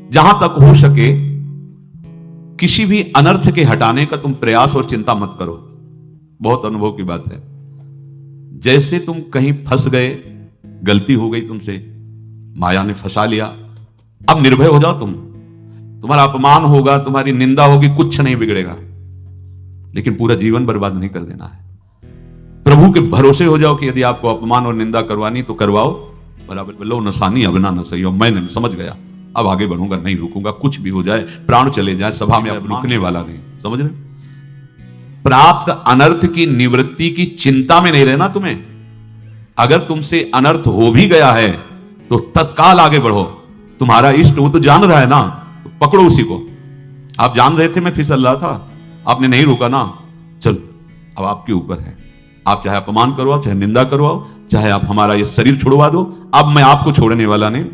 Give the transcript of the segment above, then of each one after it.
जहां तक हो सके किसी भी अनर्थ के हटाने का तुम प्रयास और चिंता मत करो। बहुत अनुभव की बात है। जैसे तुम कहीं फंस गए, गलती हो गई तुमसे, माया ने फंसा लिया, अब निर्भय हो जाओ। तुम्हारा अपमान होगा, तुम्हारी निंदा होगी, कुछ नहीं बिगड़ेगा, लेकिन पूरा जीवन बर्बाद नहीं कर देना है। प्रभु के भरोसे हो जाओ कि यदि आपको अपमान और निंदा करवानी तो करवाओ, बराबर लो नसानी अबना न सही। मैंने समझ गया, अब आगे बढ़ूंगा, नहीं रुकूंगा, कुछ भी हो जाए, प्राण चले जाए, सभा में अब रुकने वाला नहीं। समझ रहे? प्राप्त अनर्थ की निवृत्ति की चिंता में नहीं रहना तुम्हें। अगर तुमसे अनर्थ हो भी गया है तो तत्काल आगे बढ़ो। तुम्हारा इष्ट वो तो जान रहा है ना, तो पकड़ो उसी को। आप जान रहे थे मैं फिसल रहा था, आपने नहीं रोका ना, चलो अब आपके ऊपर है। आप चाहे अपमान करवाओ, चाहे निंदा करवाओ, चाहे आप हमारा ये शरीर छुड़वा दो, अब मैं आपको छोड़ने वाला नहीं।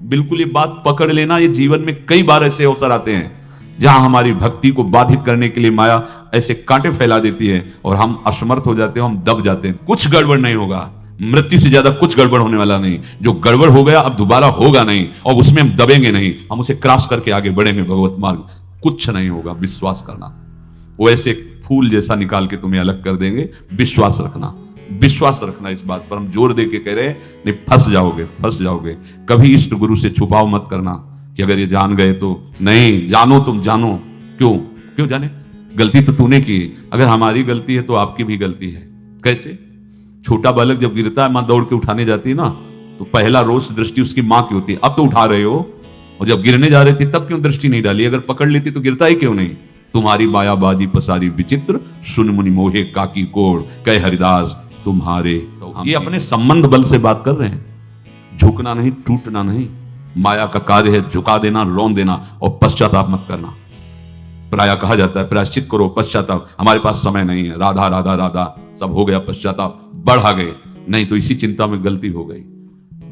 बिल्कुल ये बात पकड़ लेना। ये जीवन में कई बार ऐसे अवसर आते हैं जहां हमारी भक्ति को बाधित करने के लिए माया ऐसे कांटे फैला देती है और हम असमर्थ हो जाते हैं, हम दब जाते हैं। कुछ गड़बड़ नहीं होगा, मृत्यु से ज्यादा कुछ गड़बड़ होने वाला नहीं। जो गड़बड़ हो गया अब दोबारा होगा नहीं, और उसमें हम दबेंगे नहीं, हम उसे क्रॉस करके आगे बढ़ेंगे भगवत मार्ग। कुछ नहीं होगा, विश्वास करना। वो ऐसे फूल जैसा निकाल के तुम्हें अलग कर देंगे। विश्वास रखना, विश्वास रखना। इस बात पर हम जोर दे के कह रहे हैं, नहीं फंस जाओगे, फंस जाओगे। कभी इष्ट गुरु से छुपाव मत करना कि अगर ये जान गए तो। नहीं, जानो, तुम जानो। क्यों जाने? गलती तो तूने की। अगर हमारी गलती है तो आपकी भी गलती है। कैसे? छोटा बालक जब गिरता है, मां दौड़ के उठाने जाती है ना, तो पहला रोष दृष्टि उसकी मां की होती है। अब तो उठा रहे हो, और जब गिरने जा रहे थे तब क्यों दृष्टि नहीं डाली? अगर पकड़ लेती तो गिरता ही क्यों नहीं? तुम्हारी मायाबाजी पसारी विचित्र, सुन मुनि मोहे काकी कोड़, कहे हरिदास तुम्हारे। ये अपने संबंध बल से बात कर रहे हैं। झुकना नहीं, टूटना नहीं। माया का कार्य है झुका देना, रौन देना, और पश्चाताप मत करना। प्राय कहा जाता है प्रायश्चित करो, पश्चाताप। हमारे पास समय नहीं है। राधा राधा राधा सब हो गया, पश्चाताप बढ़ा गए। नहीं तो इसी चिंता में गलती हो गई।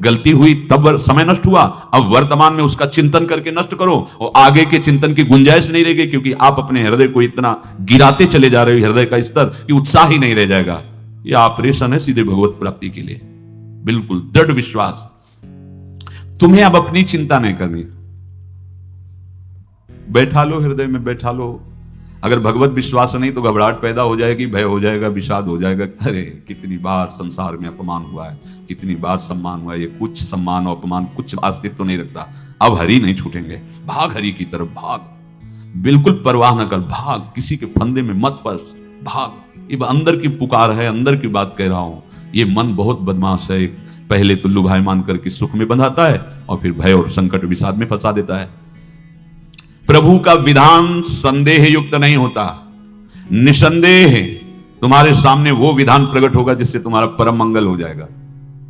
गलती हुई तब समय नष्ट हुआ, अब वर्तमान में उसका चिंतन करके नष्ट करो, और आगे के चिंतन की गुंजाइश नहीं रहेगी, क्योंकि आप अपने हृदय को इतना गिराते चले जा रहे हो, हृदय का स्तर, कि उत्साह ही नहीं रह जाएगा। यह ऑपरेशन है सीधे भगवत प्राप्ति के लिए। बिल्कुल दृढ़ विश्वास। तुम्हें अब अपनी चिंता नहीं करनी। बैठा लो, हृदय में बैठा लो। अगर भगवत विश्वास नहीं तो घबराहट पैदा हो जाएगी, भय हो जाएगा, विषाद हो जाएगा। अरे कितनी बार संसार में अपमान हुआ है, कितनी बार सम्मान हुआ है। ये कुछ सम्मान और अपमान कुछ अस्तित्व तो नहीं रखता। अब हरि नहीं छूटेंगे। भाग हरि की तरफ, भाग। बिल्कुल परवाह न कर, भाग। किसी के फंदे में मत फंस, भाग। ये अंदर की पुकार है, अंदर की बात कह रहा हूं। ये मन बहुत बदमाश है। पहले तो लुभायमान करके सुख में बंधाता है, और फिर भय और संकट विषाद में फंसा देता है। प्रभु का विधान संदेह युक्त नहीं होता। निसंदेह तुम्हारे सामने वो विधान प्रकट होगा जिससे तुम्हारा परम मंगल हो जाएगा,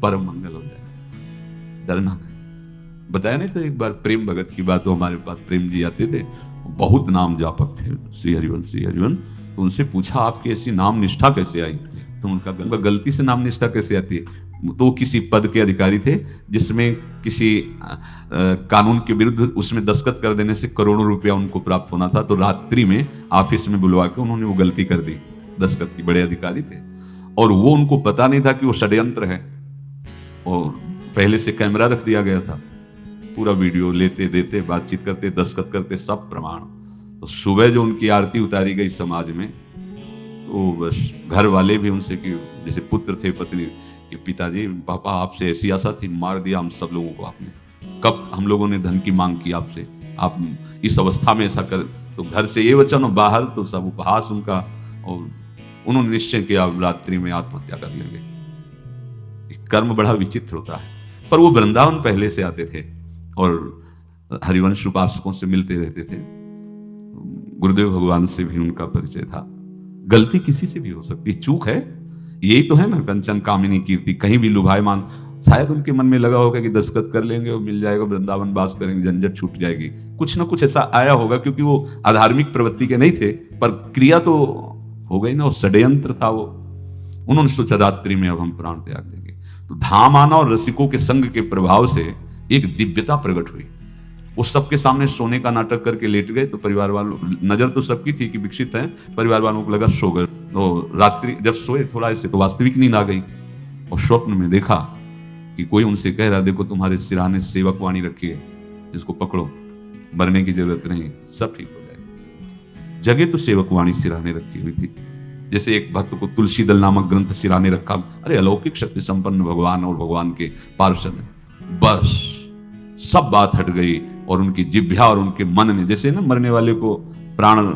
परम मंगल हो जाएगा। डरना नहीं। बताया नहीं तो एक बार प्रेम भगत की बात हो, हमारे पास प्रेम जी आते थे, बहुत नाम जापक थे, श्री हरिवन। तो उनसे पूछा आपकी ऐसी नाम निष्ठा कैसे आई? तो उनका गलती से नाम निष्ठा कैसे आती है? तो किसी पद के अधिकारी थे जिसमें किसी कानून के विरुद्ध उसमें दस्तखत कर देने से करोड़ों रुपया उनको प्राप्त होना था। तो रात्रि में ऑफिस में बुलवा के उन्होंने वो गलती कर दी। दस्तखत के बड़े अधिकारी थे, और वो उनको पता नहीं था कि वो षड्यंत्र है, और पहले से कैमरा रख दिया गया था। पूरा वीडियो लेते देते, बातचीत करते, दस्तखत करते, सब प्रमाण। तो सुबह जो उनकी आरती उतारी गई समाज में, तो बस घर वाले भी उनसे, कि जैसे पुत्र थे पत्नी, कि पिताजी पापा आपसे ऐसी आशा थी, मार दिया हम सब लोगों को आपने। कब हम लोगों ने धन की मांग की आपसे, आप इस अवस्था में ऐसा कर। तो घर से ये वचन और बाहर तो सब उपहास उनका, और उन्होंने निश्चय किया रात्रि में आत्महत्या कर लेंगे। कर्म बड़ा विचित्र होता है। पर वो वृंदावन पहले से आते थे और हरिवंश उपासकों से मिलते रहते थे। गुरुदेव भगवान से भी उनका परिचय था। गलती किसी से भी हो सकती, चूक है। यही तो है ना, कंचन कामिनी कीर्ति। कहीं भी लुभायमान, शायद उनके मन में लगा होगा कि दस्तखत कर लेंगे और मिल जाएगा, वृंदावन वास करेंगे, झंझट छूट जाएगी। कुछ ना कुछ ऐसा आया होगा, क्योंकि वो अधार्मिक प्रवृत्ति के नहीं थे, पर क्रिया तो हो गई ना, और षड्यंत्र था वो। उन्होंने सोचा रात्रि में अब हम प्राण त्याग देंगे। तो धाम आना और रसिकों के संग के प्रभाव से एक दिव्यता प्रकट हुई। वो सबके सामने सोने का नाटक करके लेट गए। तो परिवार वालों, नजर तो सबकी थी कि विकसित है, परिवार वालों को लगा सो गए। तो रात्रि जब सोए थोड़ा ऐसे, तो वास्तविक नींद आ गई, और स्वप्न में देखा कि कोई उनसे कह रहा, देखो तुम्हारे सिराने सेवक वाणी रखी है, इसको पकड़ो। मरने की जरूरत नहीं, सब ठीक हो जाएगा। जगह तो सेवकवाणी सिराने रखी हुई थी। जैसे एक भक्त को तुलसी दल नामक ग्रंथ सिराने रखा, अरे अलौकिक शक्ति संपन्न भगवान और भगवान के पार्षद हैं। बस सब बात हट गई और उनकी जिह्वा और उनके मन ने, जैसे ना मरने वाले को प्राण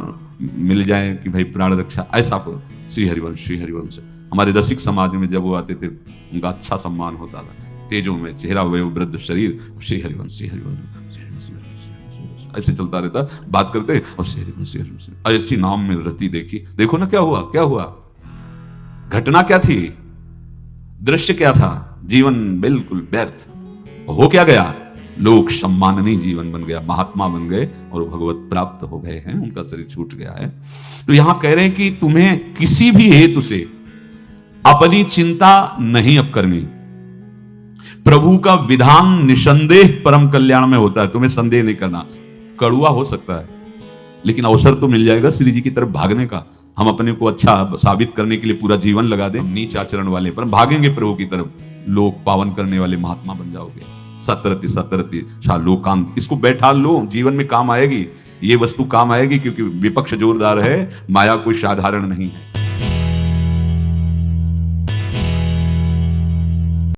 मिल जाए कि भाई प्राण रक्षा, ऐसा को श्री हरिवंश हमारे रसिक समाज में जब वो आते थे उनका अच्छा सम्मान होता था। तेजों में चेहरा वयोवृद्ध शरीर, श्री हरिवंश ऐसे चलता रहता, बात करते और श्री हरिवंश ऐसी नाम में रति देखी। देखो ना क्या हुआ, घटना क्या थी, दृश्य क्या था, जीवन बिल्कुल व्यर्थ हो क्या गया, लोक सम्माननीय जीवन बन गया, महात्मा बन गए और भगवत प्राप्त हो गए हैं, उनका शरीर छूट गया है। तो यहां कह रहे हैं कि तुम्हें किसी भी हेतु से अपनी चिंता नहीं अब करनी। प्रभु का विधान निसंदेह परम कल्याण में होता है, तुम्हें संदेह नहीं करना। कड़ुआ हो सकता है लेकिन अवसर तो मिल जाएगा श्री जी की तरफ भागने का। हम अपने को अच्छा साबित करने के लिए पूरा जीवन लगा दें, नीच आचरण वाले पर भागेंगे प्रभु की तरफ, लोक पावन करने वाले महात्मा बन जाओगे। सतरति शाह लोकांत, इसको बैठा लो, जीवन में काम आएगी, ये वस्तु काम आएगी, क्योंकि विपक्ष जोरदार है, माया कोई साधारण नहीं है।